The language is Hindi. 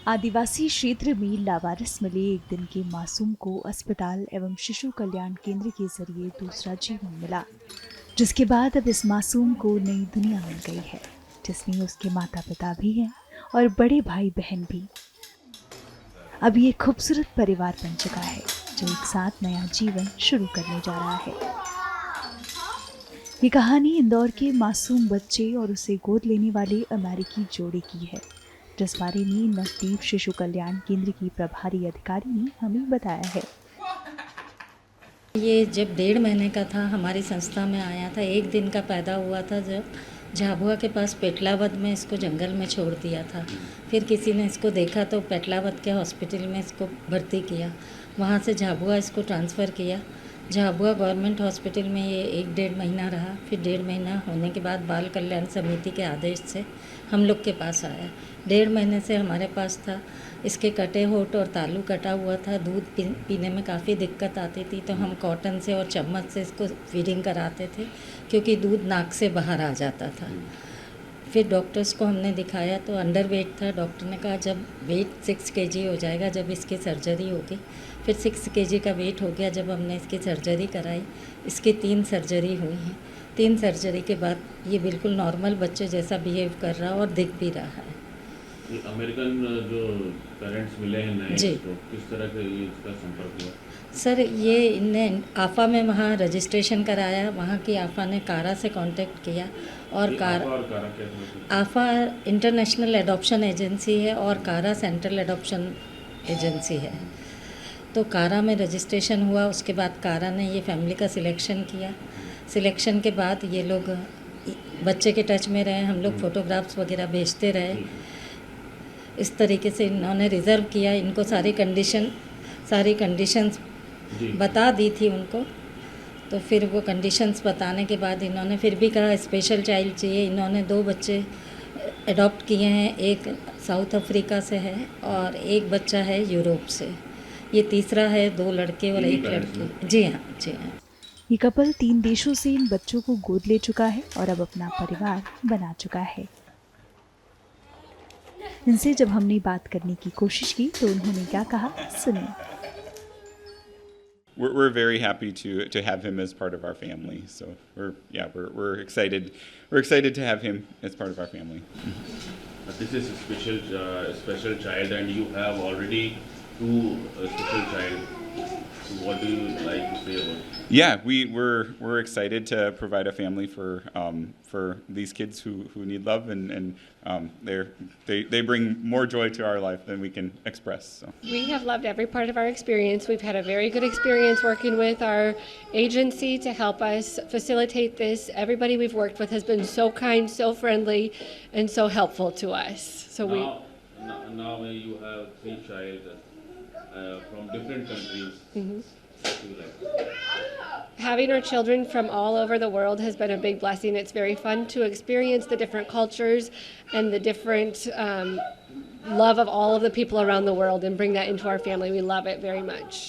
आदिवासी क्षेत्र में लावारिस मिले एक दिन के मासूम को अस्पताल एवं शिशु कल्याण केंद्र के जरिए दूसरा जीवन मिला, जिसके बाद अब इस मासूम को नई दुनिया मिल गई है, जिसमें उसके माता पिता भी हैं और बड़े भाई बहन भी। अब ये खूबसूरत परिवार बन चुका है, जो एक साथ नया जीवन शुरू करने जा रहा है। ये कहानी इंदौर के मासूम बच्चे और उसे गोद लेने वाले अमेरिकी जोड़े की है, जिस बारे में नवदीप शिशु कल्याण केंद्र की प्रभारी अधिकारी ने हमें बताया है। ये जब 1.5 महीने का था हमारी संस्था में आया था। एक दिन का पैदा हुआ था जब झाबुआ के पास पेटलावद में इसको जंगल में छोड़ दिया था। फिर किसी ने इसको देखा तो पेटलावद के हॉस्पिटल में इसको भर्ती किया। वहाँ से झाबुआ इसको ट्रांसफ़र किया। झाबुआ गवर्नमेंट हॉस्पिटल में ये 1-1.5 महीना रहा। फिर 1.5 महीना होने के बाद बाल कल्याण समिति के आदेश से हम लोग के पास आया। 1.5 महीने से हमारे पास था। इसके कटे होठ और तालू कटा हुआ था। दूध पीने में काफ़ी दिक्कत आती थी, तो हम कॉटन से और चम्मच से इसको फीडिंग कराते थे, क्योंकि दूध नाक से बाहर आ जाता था। फिर डॉक्टर्स को हमने दिखाया तो अंडर वेट था। डॉक्टर ने कहा जब वेट 6 kg हो जाएगा, जब इसकी सर्जरी होगी। फिर 6 kg का वेट हो गया जब हमने इसकी सर्जरी कराई। इसकी 3 सर्जरी हुई हैं। 3 सर्जरी के बाद ये बिल्कुल नॉर्मल बच्चे जैसा बिहेव कर रहा और दिख भी रहा है। ये अमेरिकन जो पेरेंट्स मिले हैं नए, जी। तो किस तरह से ये इसका संपर्क हुआ? सर, ये इनने आफा में वहाँ रजिस्ट्रेशन कराया। वहाँ की आफा ने कारा से कांटेक्ट किया और कारा क्या? आफा इंटरनेशनल एडॉप्शन एजेंसी है और कारा सेंट्रल एडॉप्शन एजेंसी है। तो कारा में रजिस्ट्रेशन हुआ। उसके बाद कारा ने ये फैमिली का सिलेक्शन किया। सिलेक्शन के बाद ये लोग बच्चे के टच में रहे। हम लोग फ़ोटोग्राफ्स वगैरह भेजते रहे। इस तरीके से इन्होंने रिज़र्व किया। इनको सारी कंडीशंस बता दी थी उनको। तो फिर वो कंडीशंस बताने के बाद इन्होंने फिर भी कहा स्पेशल चाइल्ड चाहिए। इन्होंने 2 बच्चे अडॉप्ट किए हैं। एक साउथ अफ्रीका से है और एक बच्चा है यूरोप से। ये तीसरा है। 2 लड़के और 1 लड़की। जी हाँ, जी हाँ। ये कपल 3 देशों से इन बच्चों को गोद ले चुका है और अब अपना परिवार बना चुका है। इनसे जब हमने बात करने की कोशिश की तो उन्होंने क्या कहा, सुनिए। We're very happy to have him as part of our family. So we're excited. We're excited to have him as part of our family. This is a special child, and you have already 2 special child. So what do you like to say about it? Yeah, we're excited to provide a family for these kids who need love, and they bring more joy to our life than we can express. So. We have loved every part of our experience. We've had a very good experience working with our agency to help us facilitate this. Everybody we've worked with has been so kind, so friendly, and so helpful to us. So now you have 3 child from different countries. What do you like? Having our children from all over the world has been a big blessing. It's very fun to experience the different cultures and the different love of all of the people around the world and bring that into our family. We love it very much.